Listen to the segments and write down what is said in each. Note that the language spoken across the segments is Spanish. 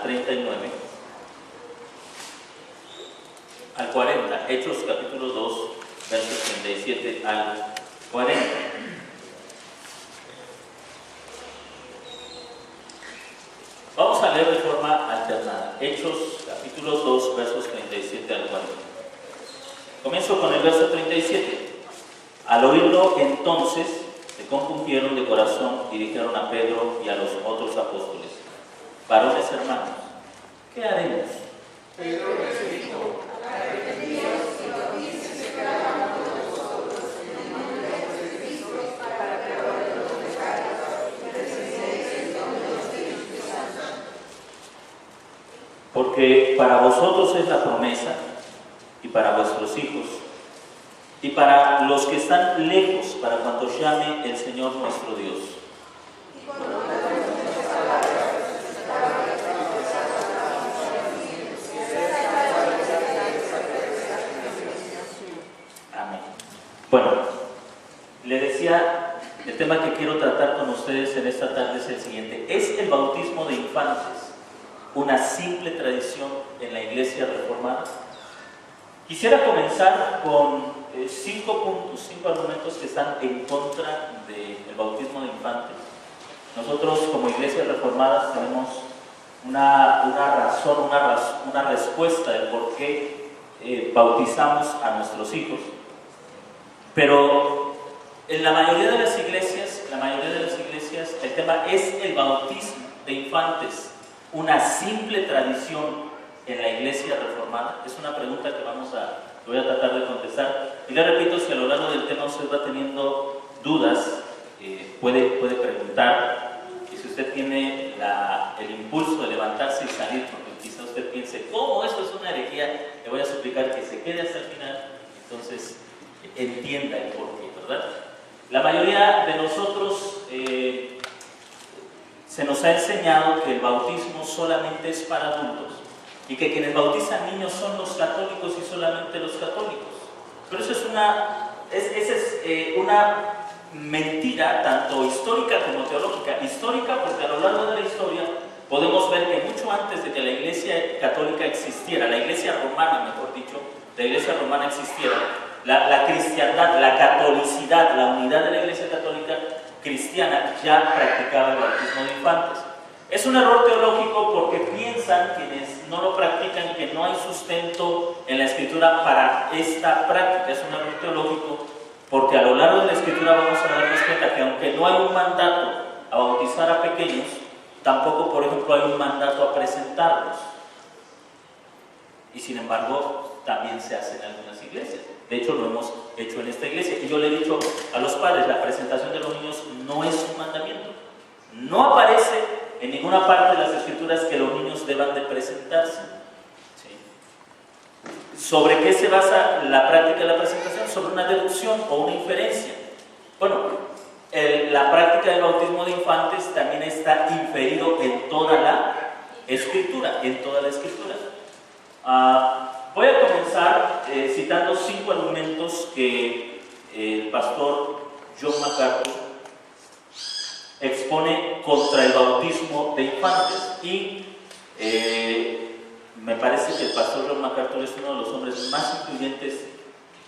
39 al 40, Hechos capítulo 2, versos 37 al 40. Vamos a leer de forma alternada. Hechos capítulo 2, versos 37 al 40. Comienzo con el verso 37. Al oírlo entonces se compungieron de corazón y dijeron a Pedro y a los otros apóstoles: varones hermanos, ¿qué haremos? Pedro les dijo: arrepentíos y bautícense cada uno de vosotros en el nombre de Jesucristo para perdón de los pecados y recibiréis el don del Espíritu Santo. Porque para vosotros es la promesa, y para vuestros hijos, y para los que están lejos, para cuantos llame el Señor nuestro Dios. Amén. Bueno, le decía, el tema que quiero tratar con ustedes en esta tarde es el siguiente: ¿es el bautismo de infantes una simple tradición en la Iglesia Reformada? Quisiera comenzar con 5 puntos, 5 argumentos que están en contra del bautismo de infantes. Nosotros como Iglesias Reformadas tenemos una razón, una respuesta de por qué bautizamos a nuestros hijos, pero en la mayoría de las iglesias, el tema es el bautismo de infantes, una simple tradición en la Iglesia Reformada. Es una pregunta que voy a tratar de contestar. Y le repito, si a lo largo del tema usted va teniendo dudas, puede preguntar. Y si usted tiene el impulso de levantarse y salir, porque quizá usted piense: ¿cómo esto es una herejía?, le voy a suplicar que se quede hasta el final, entonces entienda el porqué, ¿verdad? La mayoría de nosotros se nos ha enseñado que el bautismo solamente es para adultos y que quienes bautizan niños son los católicos y solamente los católicos. Pero eso es una mentira, tanto histórica como teológica. Histórica porque a lo largo de la historia podemos ver que mucho antes de que la Iglesia Católica existiera, la Iglesia Romana, mejor dicho, la Iglesia Romana existiera, la cristiandad, la catolicidad, la unidad de la Iglesia Católica cristiana ya practicaba el bautismo de infantes. Es un error teológico porque piensan quienes no lo practican que no hay sustento en la Escritura para esta práctica. Es un error teológico porque a lo largo de la Escritura vamos a darnos cuenta que aunque no hay un mandato a bautizar a pequeños, tampoco, por ejemplo, hay un mandato a presentarlos. Y sin embargo, también se hace en algunas iglesias. De hecho, lo hemos hecho en esta iglesia. Y yo le he dicho a los padres: la presentación de los niños no es un mandamiento. No aparece en ninguna parte de las Escrituras que los niños deban de presentarse. ¿Sí? ¿Sobre qué se basa la práctica de la presentación? Sobre una deducción o una inferencia. Bueno, la práctica del bautismo de infantes también está inferido en toda la Escritura, voy a comenzar citando 5 argumentos que el pastor John MacArthur expone contra el bautismo de infantes, y me parece que el pastor John MacArthur es uno de los hombres más influyentes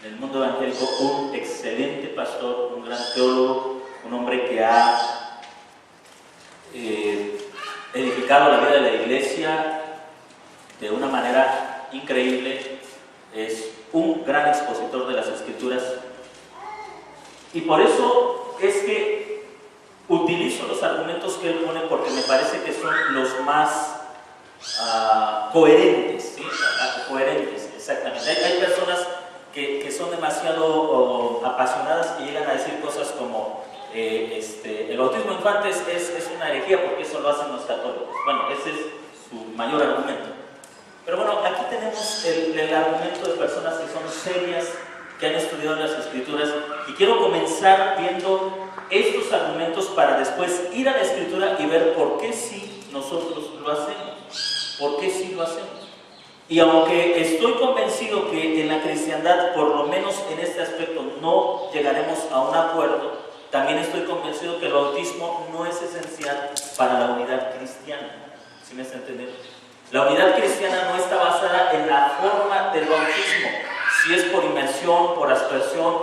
en el mundo evangélico, un excelente pastor, un gran teólogo, un hombre que ha edificado la vida de la iglesia de una manera increíble. Es un gran expositor de las Escrituras, y por eso es que utilizo los argumentos que él pone, porque me parece que son los más coherentes, ¿sí? Coherentes, exactamente. Hay personas que son demasiado apasionadas y llegan a decir cosas como el bautismo de infantes es una herejía porque eso lo hacen los católicos. Bueno, ese es su mayor argumento. Pero bueno, aquí tenemos el argumento de personas que son serias, que han estudiado las Escrituras, y quiero comenzar viendo estos argumentos para después ir a la Escritura y ver por qué sí nosotros lo hacemos, por qué sí lo hacemos. Y aunque estoy convencido que en la cristiandad, por lo menos en este aspecto, no llegaremos a un acuerdo, también estoy convencido que el bautismo no es esencial para la unidad cristiana. ¿Sí me está entendiendo? La unidad cristiana no está basada en la forma del bautismo, si es por inmersión, por aspersión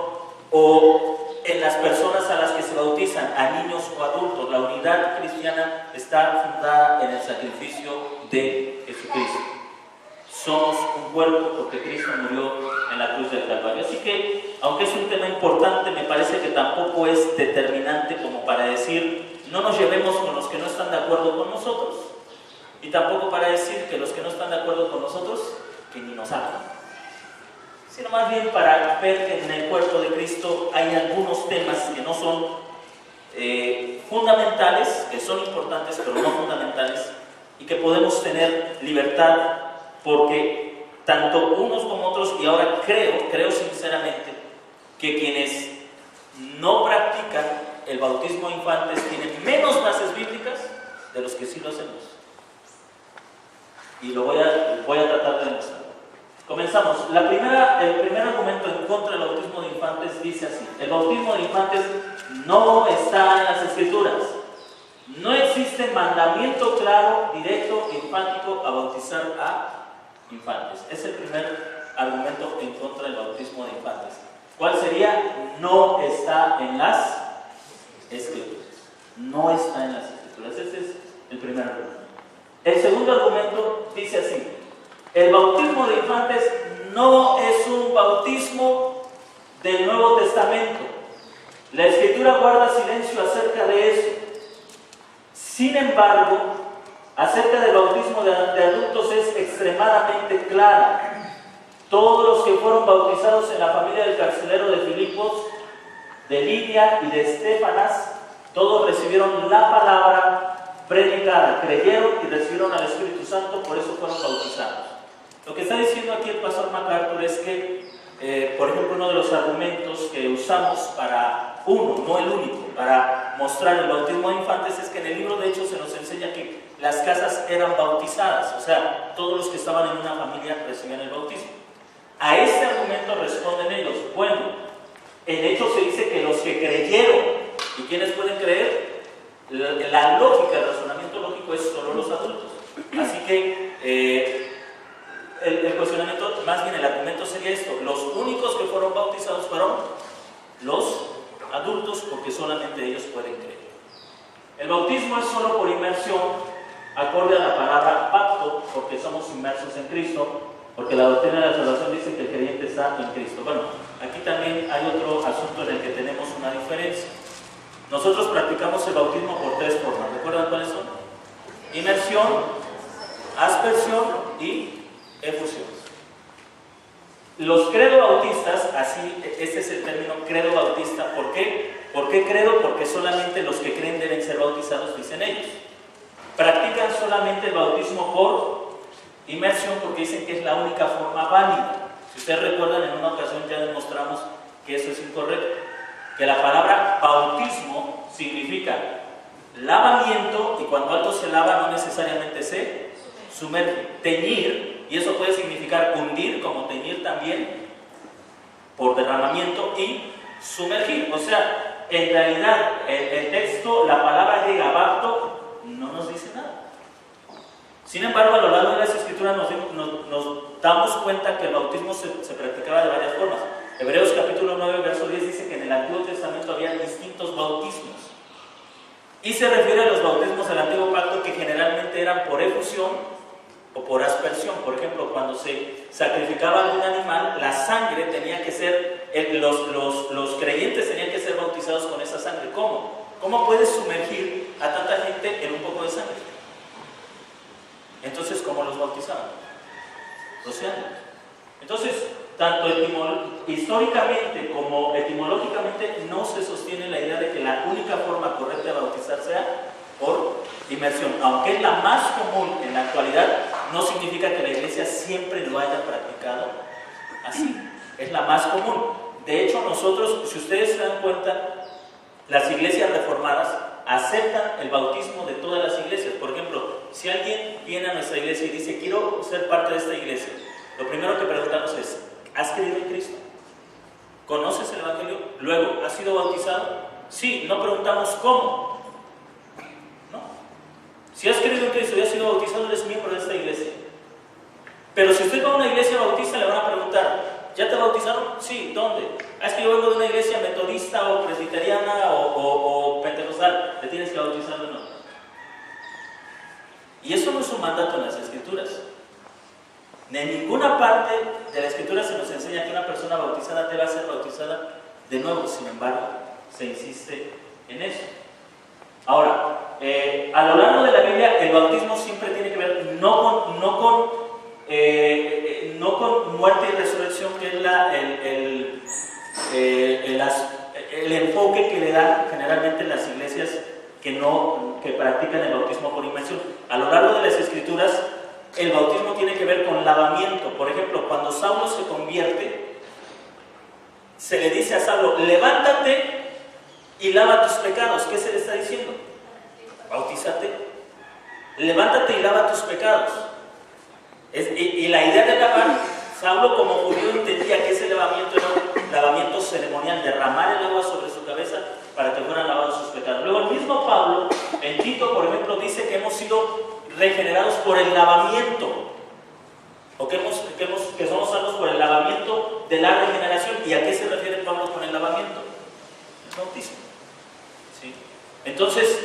o en las personas a las que se bautizan, a niños o adultos. La unidad cristiana está fundada en el sacrificio de Jesucristo. Somos un cuerpo porque Cristo murió en la cruz del Calvario. Así que, aunque es un tema importante, me parece que tampoco es determinante como para decir no nos llevemos con los que no están de acuerdo con nosotros, y tampoco para decir que los que no están de acuerdo con nosotros que ni nos hablen, sino más bien para ver que en el cuerpo de Cristo hay algunos temas que no son fundamentales, que son importantes pero no fundamentales, y que podemos tener libertad, porque tanto unos como otros, y ahora creo sinceramente que quienes no practican el bautismo de infantes tienen menos bases bíblicas de los que sí lo hacemos. Y lo voy a tratar de demostrar. Comenzamos. El primer argumento en contra del bautismo de infantes dice así: el bautismo de infantes no está en las Escrituras. No existe mandamiento claro, directo, enfático a bautizar a infantes. Es el primer argumento en contra del bautismo de infantes. ¿Cuál sería? No está en las Escrituras. No está en las Escrituras. Ese es el primer argumento. El segundo argumento dice así: el bautismo de infantes no es un bautismo del Nuevo Testamento. La Escritura guarda silencio acerca de eso. Sin embargo, acerca del bautismo de adultos es extremadamente clara. Todos los que fueron bautizados en la familia del carcelero de Filipos, de Lidia y de Estéfanas, todos recibieron la palabra predicada, creyeron y recibieron al Espíritu Santo, por eso fueron bautizados. Lo que está diciendo aquí el pastor MacArthur es que, por ejemplo, uno de los argumentos que usamos para no el único, para mostrar el bautismo de infantes es que en el libro de Hechos se nos enseña que las casas eran bautizadas, o sea, todos los que estaban en una familia recibían el bautismo. A este argumento responden ellos: bueno, en Hechos se dice que los que creyeron, ¿y quiénes pueden creer? La lógica, el razonamiento lógico es solo los adultos. Así que el cuestionamiento, más bien el argumento sería esto: los únicos que fueron bautizados fueron los adultos, porque solamente ellos pueden creer. El bautismo es solo por inmersión, acorde a la palabra pacto, porque somos inmersos en Cristo, porque la doctrina de la salvación dice que el creyente está en Cristo. Bueno, aquí también hay otro asunto en el que tenemos una diferencia. Nosotros practicamos el bautismo por tres formas. ¿Recuerdan cuáles son? Inmersión, aspersión y efusión. Los credo bautistas, así, este es el término credo bautista. ¿Por qué? ¿Por qué credo? Porque solamente los que creen deben ser bautizados, dicen ellos. Practican solamente el bautismo por inmersión porque dicen que es la única forma válida. Si ustedes recuerdan, en una ocasión ya demostramos que eso es incorrecto, que la palabra bautismo significa lavamiento, y cuando algo se lava no necesariamente se sumerge. Teñir, y eso puede significar hundir, como teñir también, por derramamiento, y sumergir. O sea, en realidad el texto, la palabra griega bapto, no nos dice nada. Sin embargo, a lo largo de las Escrituras nos damos cuenta que el bautismo se practicaba de varias formas. Hebreos capítulo 9, verso 10 dice que en el Antiguo Testamento había distintos bautismos. Y se refiere a los bautismos del Antiguo Pacto que generalmente eran por efusión o por aspersión. Por ejemplo, cuando se sacrificaba algún animal, la sangre tenía que ser, los creyentes tenían que ser bautizados con esa sangre. ¿Cómo? ¿Cómo puedes sumergir a tanta gente en un poco de sangre? Entonces, ¿cómo los bautizaban? Rociando. Entonces, tanto históricamente como etimológicamente no se sostiene la idea de que la única forma correcta de bautizar sea por inmersión. Aunque es la más común en la actualidad, no significa que la iglesia siempre lo haya practicado así. Es la más común. De hecho, nosotros, si ustedes se dan cuenta, las iglesias reformadas aceptan el bautismo de todas las iglesias. Por ejemplo, si alguien viene a nuestra iglesia y dice: quiero ser parte de esta iglesia, lo primero que preguntamos es: ¿has creído en Cristo? ¿Conoces el Evangelio? Luego, ¿has sido bautizado? Sí, no preguntamos cómo. ¿No? Si has creído en Cristo y has sido bautizado, eres miembro de esta iglesia. Pero si usted va a una iglesia bautista, le van a preguntar, ¿ya te bautizaron? Sí, ¿dónde? Ah, es que yo vengo de una iglesia metodista o presbiteriana o pentecostal. ¿Te tienes que bautizar o no? Y eso no es un mandato en las Escrituras. En ninguna parte de la Escritura se nos enseña que una persona bautizada deba ser bautizada de nuevo. Sin embargo, se insiste en eso. Ahora, a lo largo de la Biblia, el bautismo siempre tiene que ver no con muerte y resurrección, que es el enfoque que le dan generalmente las iglesias que practican el bautismo por inmersión. A lo largo de las Escrituras, el bautismo tiene que ver con lavamiento. Por ejemplo, cuando Saulo se convierte, se le dice a Saulo, levántate y lava tus pecados. ¿Qué se le está diciendo? Bautízate. Levántate y lava tus pecados. Y la idea de lavar, Saulo como judío entendía que ese lavamiento era un lavamiento ceremonial, derramar el agua sobre su cabeza para que fueran lavados sus pecados. Luego el mismo Pablo, en Tito, por ejemplo, dice que hemos sido regenerados por el lavamiento, o que somos salvos por el lavamiento de la regeneración. ¿Y a qué se refiere Pablo con el lavamiento? El bautismo. ¿Sí? Entonces,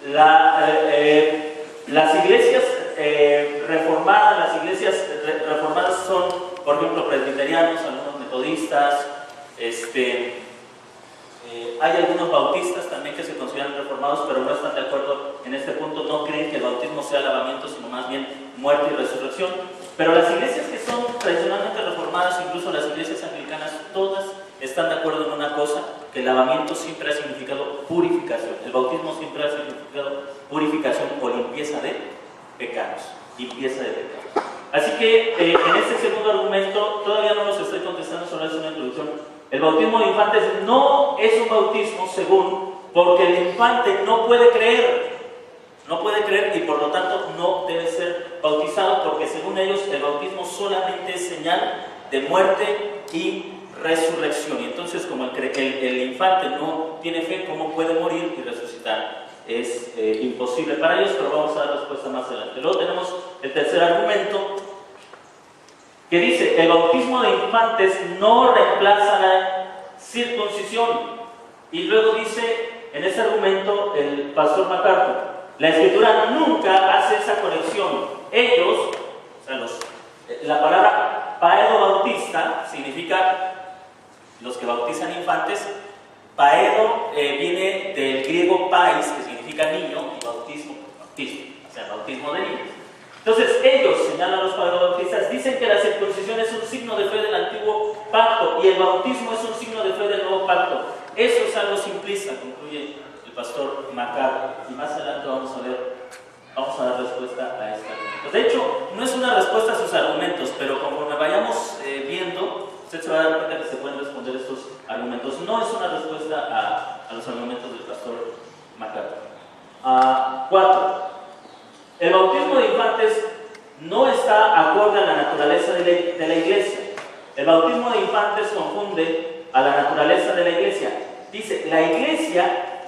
las iglesias reformadas, son, por ejemplo, presbiterianos, algunos metodistas, hay algunos bautistas también que se consideran reformados, pero no están de acuerdo en este punto, no creen que el bautismo sea lavamiento, sino más bien muerte y resurrección. Pero las iglesias que son tradicionalmente reformadas, incluso las iglesias anglicanas, todas están de acuerdo en una cosa, que el lavamiento siempre ha significado purificación, el bautismo siempre ha significado purificación o limpieza de pecados, limpieza de pecados. Así que en este segundo argumento, todavía no los estoy contestando, solo es una introducción. El bautismo de infantes no es un bautismo porque el infante no puede creer y por lo tanto no debe ser bautizado, porque según ellos el bautismo solamente es señal de muerte y resurrección. Y entonces, como el infante no tiene fe, ¿cómo puede morir y resucitar? Es imposible para ellos, pero vamos a dar respuesta más adelante. Luego tenemos el tercer argumento, que dice, el bautismo de infantes no reemplaza la circuncisión. Y luego dice, en ese argumento, el pastor MacArthur, la Escritura nunca hace esa conexión. Ellos, la palabra paedo bautista significa los que bautizan infantes. Paedo viene del griego pais, que significa niño, y bautismo, o sea, bautismo de niños. Entonces ellos, señalan los paedobautistas, dicen que la circuncisión es un signo de fe del antiguo pacto y el bautismo es un signo de fe del nuevo pacto. Eso es algo simplista, concluye el pastor MacArthur, y más adelante vamos a dar respuesta a este argumento. De hecho, no es una respuesta a sus argumentos, pero conforme vayamos viendo, usted se va a dar cuenta que se pueden responder estos argumentos. No es una respuesta a los argumentos del pastor MacArthur. 4. El bautismo de infantes no está acorde a la naturaleza de la iglesia. El bautismo de infantes confunde a la naturaleza de la iglesia. Dice, la iglesia,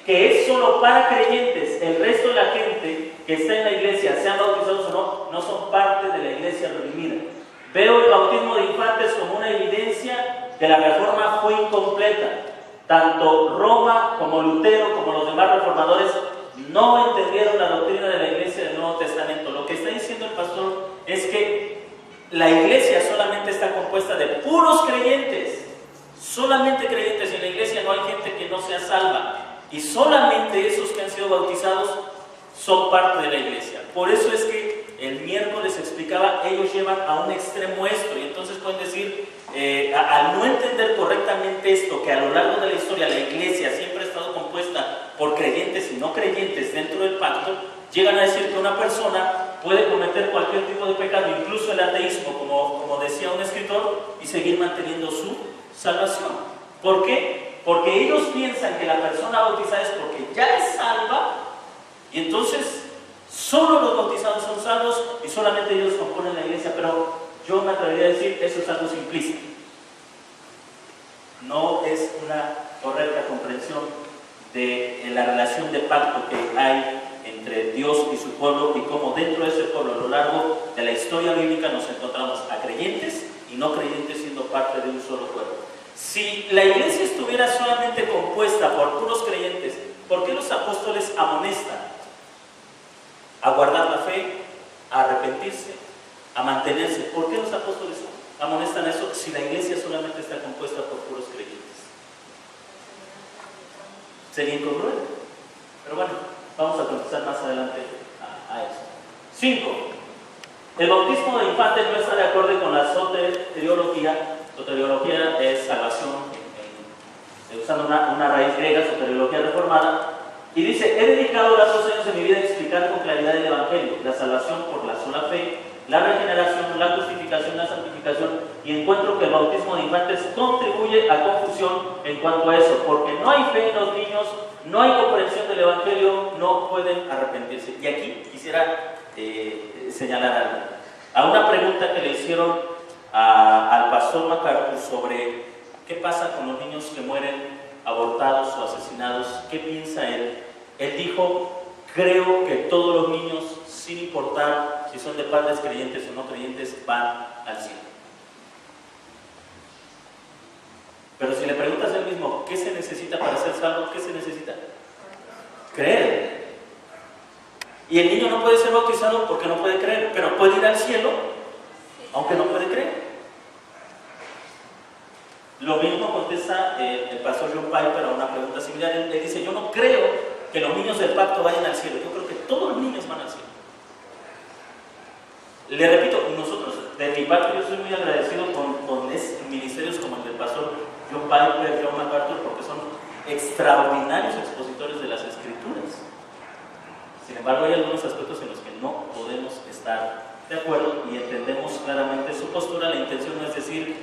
que es solo para creyentes, el resto de la gente que está en la iglesia, sean bautizados o no, no son parte de la iglesia redimida. Veo el bautismo de infantes como una evidencia que la reforma fue incompleta. Tanto Roma como Lutero, como los demás reformadores, no entendieron la doctrina de la iglesia del Nuevo Testamento. Lo que está diciendo el pastor es que la iglesia solamente está compuesta de puros creyentes, solamente creyentes. En la iglesia no hay gente que no sea salva, y solamente esos que han sido bautizados son parte de la iglesia. Por eso es que el miércoles explicaba, ellos llevan a un extremo esto, y entonces pueden decir, al no entender correctamente esto, que a lo largo de la historia la iglesia siempre ha estado compuesta por creyentes y no creyentes dentro del pacto, llegan a decir que una persona puede cometer cualquier tipo de pecado, incluso el ateísmo, como decía un escritor, y seguir manteniendo su salvación. ¿Por qué? Porque ellos piensan que la persona bautizada es porque ya es salva, y entonces solo los bautizados son salvos y solamente ellos componen la iglesia. Pero yo me atrevería a decir, eso es algo simplista. No es una correcta comprensión de la relación de pacto que hay entre Dios y su pueblo, y cómo dentro de ese pueblo, a lo largo de la historia bíblica, nos encontramos a creyentes y no creyentes siendo parte de un solo cuerpo. Si la iglesia estuviera solamente compuesta por puros creyentes, ¿por qué los apóstoles amonestan a guardar la fe, a arrepentirse, a mantenerse? ¿Por qué los apóstoles amonestan eso si la iglesia solamente está compuesta por puros creyentes? Sería incongruente. Pero bueno, vamos a contestar más adelante a eso. 5. El bautismo de infantes no está de acuerdo con la soteriología. Soteriología es salvación, usando una raíz griega, soteriología reformada. Y dice: he dedicado los 2 años de mi vida a explicar con claridad el Evangelio, la salvación por la sola fe, la regeneración, la justificación, la santificación, y encuentro que el bautismo de infantes contribuye a confusión en cuanto a eso, porque no hay fe en los niños, no hay comprensión del Evangelio, no pueden arrepentirse. Y aquí quisiera señalar algo. A una pregunta que le hicieron al pastor MacArthur sobre qué pasa con los niños que mueren abortados o asesinados, ¿qué piensa él? Él dijo: creo que todos los niños, sin importar si son de padres creyentes o no creyentes, van al cielo. Pero si le preguntas a él mismo, ¿qué se necesita para ser salvo? ¿Qué se necesita? Creer. Y el niño no puede ser bautizado porque no puede creer, pero puede ir al cielo aunque no puede creer. Lo mismo contesta el pastor John Piper a una pregunta similar. Él dice: yo no creo que los niños del pacto vayan al cielo, yo creo que todos los niños van al cielo. Le repito, nosotros, de mi parte, yo soy muy agradecido con ministerios como el del pastor John Piper, John MacArthur, porque son extraordinarios expositores de las Escrituras. Sin embargo, hay algunos aspectos en los que no podemos estar de acuerdo y entendemos claramente su postura. La intención no es decir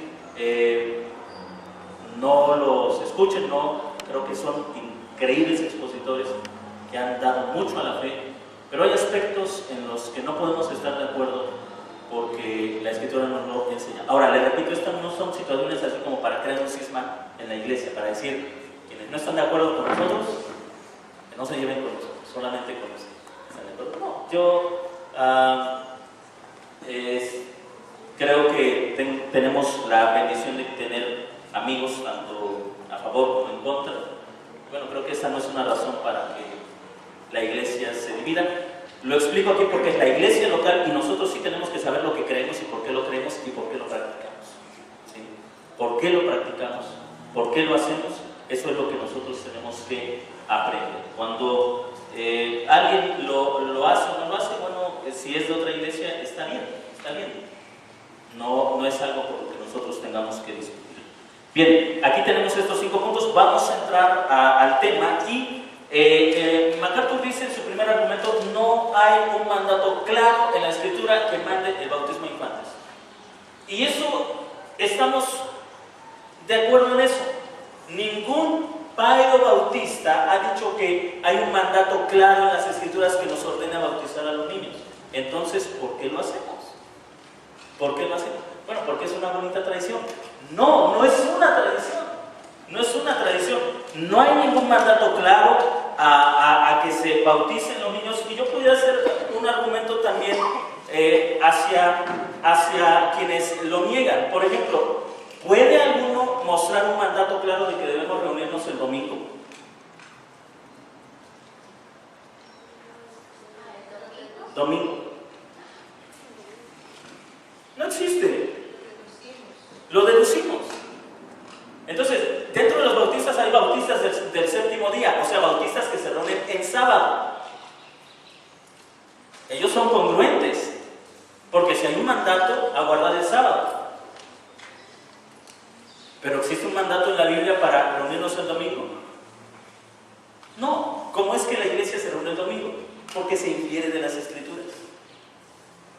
no los escuchen, no, creo que son increíbles expositores que han dado mucho a la fe, pero hay aspectos en los que no podemos estar de acuerdo porque la Escritura nos lo enseña. Ahora, le repito, estas no son situaciones así como para crear un cisma en la iglesia, para decir: quienes no están de acuerdo con nosotros, que no se lleven con nosotros, solamente con nosotros. ¿Están de acuerdo? No, yo creo que tenemos la bendición de tener amigos tanto a favor como en contra. Bueno, creo que esa no es una razón para que la iglesia se divida. Lo explico aquí porque es la iglesia local y nosotros sí tenemos que saber lo que creemos y por qué lo creemos y por qué lo practicamos. ¿Sí? ¿Por qué lo practicamos? ¿Por qué lo hacemos? Eso es lo que nosotros tenemos que aprender. Cuando alguien lo hace o no lo hace, bueno, si es de otra iglesia, está bien, está bien. No es algo por lo que nosotros tengamos que discutir. Bien, aquí tenemos estos 5 puntos. Vamos a entrar al tema y MacArthur dice en su primer argumento: no hay un mandato claro en la Escritura que mande el bautismo de infantes. Y eso, estamos de acuerdo en eso. Ningún padre bautista ha dicho que hay un mandato claro en las Escrituras que nos ordena bautizar a los niños. Entonces, ¿por qué lo hacemos? ¿Por qué lo hacemos? Bueno, porque es una bonita tradición. No es una tradición. No es una tradición. No hay ningún mandato claro a que se bauticen los niños. Y yo pudiera hacer un argumento también hacia quienes lo niegan. Por ejemplo, ¿puede alguno mostrar un mandato claro de que debemos reunirnos el domingo? Domingo. No existe. Lo deducimos. Entonces, dentro de los bautistas hay bautistas del séptimo día, o sea, bautistas que se reúnen en sábado. Ellos son congruentes, porque si hay un mandato a guardar el sábado, pero existe un mandato en la Biblia para reunirnos el domingo. No, ¿cómo es que la iglesia se reúne el domingo? Porque se infiere de las Escrituras.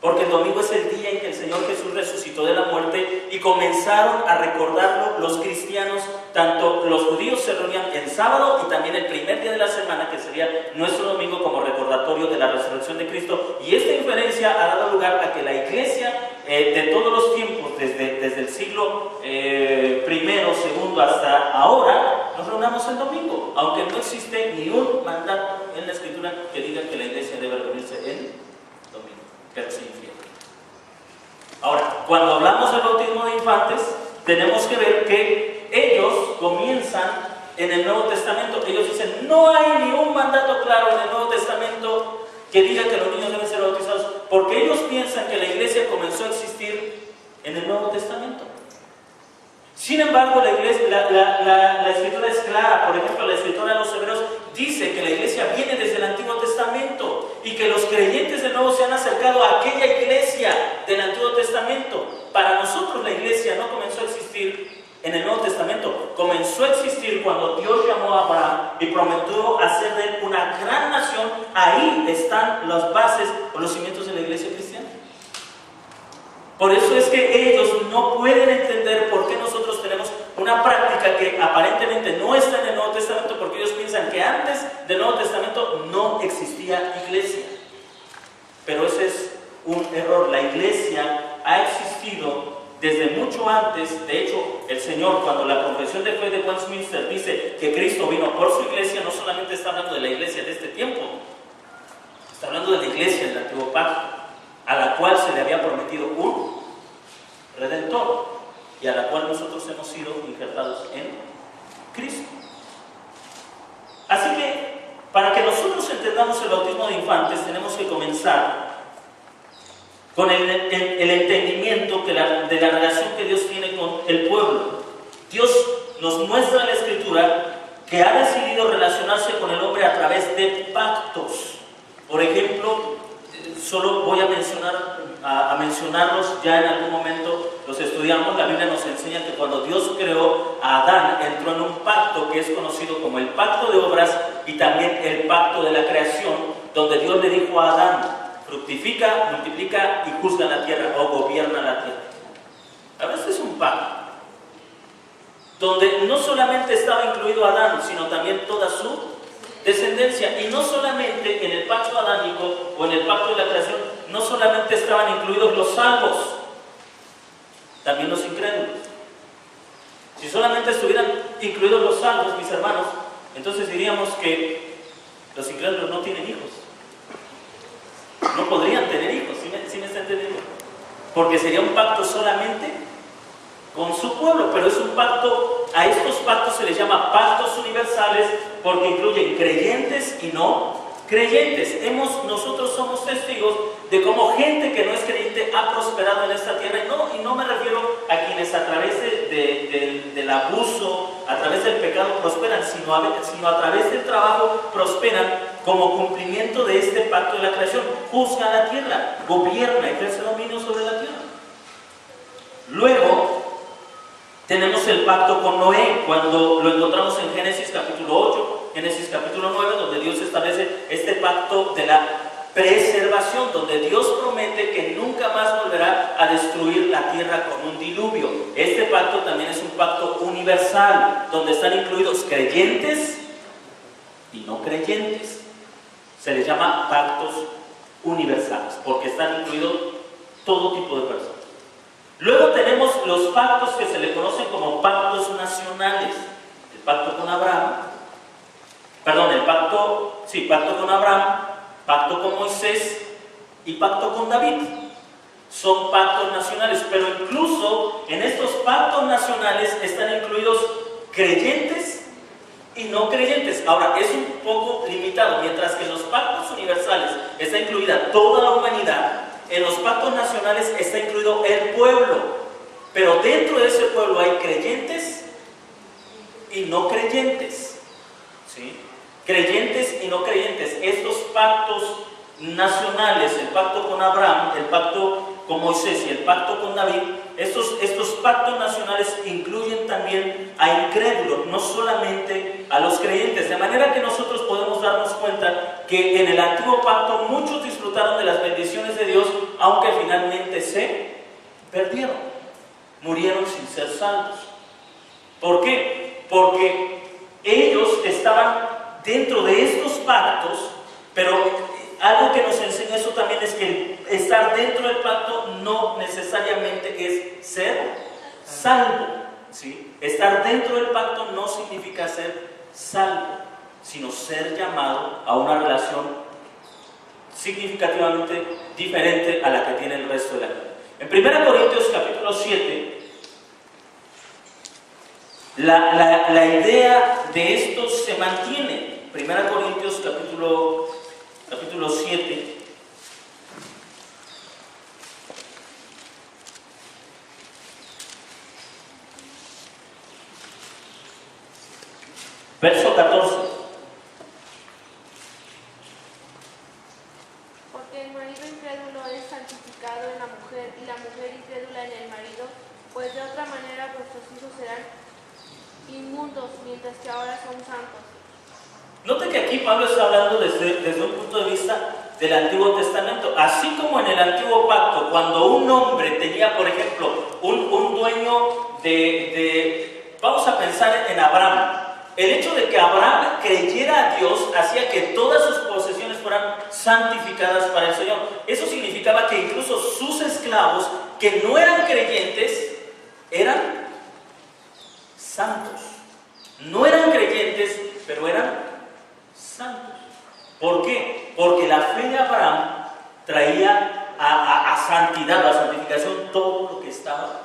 Porque el domingo es el día en que el Señor Jesús resucitó de la muerte y comenzaron a recordarlo los cristianos. Tanto los judíos se reunían el sábado y también el primer día de la semana, que sería nuestro domingo, como recordatorio de la resurrección de Cristo. Y esta inferencia ha dado lugar a que la iglesia de todos los tiempos, desde el siglo I, II hasta ahora, nos reunamos el domingo, aunque no existe ni un mandato en la Escritura que diga que la iglesia debe reunirse el domingo, pero se infiere. Ahora, cuando hablamos del bautismo de infantes, tenemos que ver que ellos comienzan en el Nuevo Testamento. Ellos dicen, no hay ni un mandato claro en el Nuevo Testamento que diga que los niños deben ser bautizados, porque ellos piensan que la iglesia comenzó a existir en el Nuevo Testamento. Sin embargo, la Escritura es clara. Por ejemplo, la Escritura de los Hebreos dice que la iglesia viene desde el Antiguo Testamento y que los creyentes de nuevo se han acercado a aquella iglesia del Antiguo Testamento. Para nosotros la iglesia no comenzó a existir en el Nuevo Testamento, comenzó a existir cuando Dios llamó a Abraham y prometió hacer de él una gran nación. Ahí están las bases o los cimientos de la iglesia cristiana. Por eso es que ellos no pueden entender por qué nosotros tenemos una práctica que aparentemente no está en el Nuevo Testamento, porque ellos piensan que antes del Nuevo Testamento no existía iglesia. Pero ese es un error. La iglesia ha existido desde mucho antes. De hecho, el Señor, cuando la Confesión de Fe de Westminster dice que Cristo vino por su iglesia, no solamente está hablando de la iglesia de este tiempo, está hablando de la iglesia del Antiguo Pacto, a la cual se le había prometido un Redentor y a la cual nosotros hemos sido injertados en Cristo. Así que, para que nosotros entendamos el bautismo de infantes, tenemos que comenzar con el entendimiento de la relación que Dios tiene con el pueblo. Dios nos muestra en la Escritura que ha decidido relacionarse con el hombre a través de pactos. Por ejemplo, solo voy a mencionarlos, ya en algún momento los estudiamos. La Biblia nos enseña que cuando Dios creó a Adán, entró en un pacto que es conocido como el pacto de obras y también el pacto de la creación, donde Dios le dijo a Adán: fructifica, multiplica y juzga la tierra, o gobierna la tierra. A veces es un pacto donde no solamente estaba incluido Adán, sino también toda su descendencia. Y no solamente en el pacto adánico o en el pacto de la creación, no solamente estaban incluidos los salvos, también los incrédulos. Si solamente estuvieran incluidos los salvos, mis hermanos, entonces diríamos que los incrédulos no tienen hijos. No podrían tener hijos, ¿sí me está entendiendo? Porque sería un pacto solamente con su pueblo, pero es un pacto. A estos pactos se les llama pactos universales porque incluyen creyentes y no creyentes. Nosotros somos testigos de cómo gente que no es creyente ha prosperado en esta tierra, y no me refiero a quienes a través del abuso, a través del pecado prosperan, sino a través del trabajo prosperan como cumplimiento de este pacto de la creación. Juzga la tierra, gobierna, ejerce dominio sobre la tierra. Luego tenemos el pacto con Noé, cuando lo encontramos en Génesis capítulo 8, Génesis capítulo 9, donde Dios establece este pacto de la preservación, donde Dios promete que nunca más volverá a destruir la tierra con un diluvio. Este pacto también es un pacto universal, donde están incluidos creyentes y no creyentes. Se les llama pactos universales, porque están incluidos todo tipo de personas. Luego tenemos los pactos que se le conocen como pactos nacionales. El pacto con Abraham, pacto con Abraham, pacto con Moisés y pacto con David. Son pactos nacionales, pero incluso en estos pactos nacionales están incluidos creyentes y no creyentes. Ahora, es un poco limitado. Mientras que en los pactos universales está incluida toda la humanidad, en los pactos nacionales está incluido el pueblo, pero dentro de ese pueblo hay creyentes y no creyentes, ¿sí? Creyentes y no creyentes. Estos pactos nacionales, el pacto con Abraham, el pacto con Moisés y el pacto con David, estos pactos nacionales incluyen también a incrédulos, no solamente a los creyentes. De manera que nosotros podemos darnos cuenta que en el antiguo pacto muchos disfrutaron de las bendiciones de Dios, aunque finalmente se perdieron, murieron sin ser salvos. ¿Por qué? Porque ellos estaban dentro de estos pactos, pero algo que nos enseña eso también es que estar dentro del pacto no necesariamente es ser salvo. ¿sí? Estar dentro del pacto no significa ser salvo, sino ser llamado a una relación significativamente diferente a la que tiene el resto de la gente. En 1 Corintios capítulo 7, la idea de esto se mantiene. 1 Corintios capítulo 7, verso 14. Porque el marido incrédulo es santificado en la mujer y la mujer incrédula en el marido, pues de otra manera vuestros hijos serán inmundos, mientras que ahora son santos. Note que aquí Pablo está hablando desde un punto de vista del Antiguo Testamento. Así como en el Antiguo Pacto, cuando un hombre tenía, por ejemplo, un dueño vamos a pensar en Abraham. El hecho de que Abraham creyera a Dios hacía que todas sus posesiones fueran santificadas para el Señor. Eso significaba que incluso sus esclavos, que no eran creyentes, eran santos. No eran creyentes, pero eran santos. ¿Por qué? Porque la fe de Abraham traía a santidad, a santificación, todo lo que estaba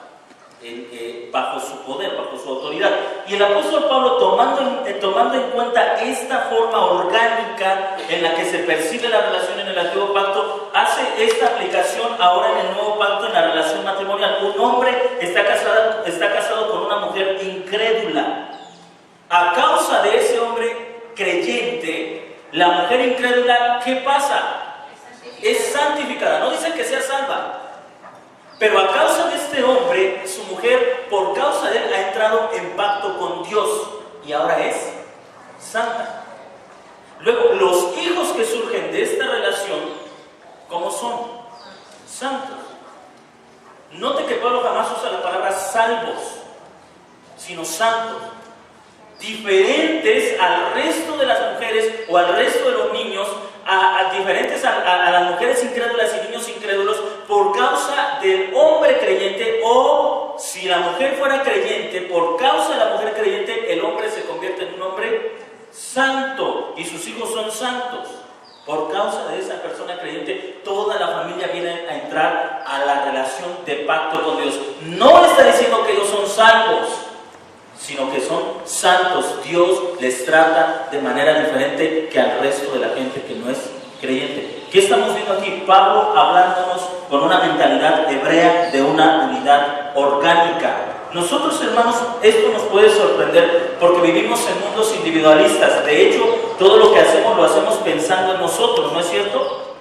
bajo su poder, bajo su autoridad. Y el apóstol Pablo, tomando en cuenta esta forma orgánica en la que se percibe la relación en el Antiguo Pacto, hace esta aplicación ahora en el Nuevo Pacto en la relación matrimonial. Un hombre está casado con una mujer incrédula. A causa de ese hombre creyente, la mujer incrédula, ¿qué pasa? Es santificada. No dice que sea salva, pero a causa de este hombre, su mujer, por causa de él, ha entrado en pacto con Dios y ahora es santa. Luego, los hijos que surgen de esta relación, ¿cómo son? Santos. Note que Pablo jamás usa la palabra salvos, sino santos. Diferentes al resto de las mujeres o al resto de los niños, diferentes a las mujeres incrédulas y niños incrédulos por causa del hombre creyente, o si la mujer fuera creyente, por causa de la mujer creyente, el hombre se convierte en un hombre santo y sus hijos son santos. Por causa de esa persona creyente, toda la familia viene a entrar a la relación de pacto con Dios. No está diciendo que ellos son salvos, sino que son santos. Dios les trata de manera diferente que al resto de la gente que no es creyente. ¿Qué estamos viendo aquí? Pablo hablándonos con una mentalidad hebrea de una unidad orgánica. Nosotros, hermanos, esto nos puede sorprender porque vivimos en mundos individualistas. De hecho, todo lo que hacemos lo hacemos pensando en nosotros, ¿no es cierto?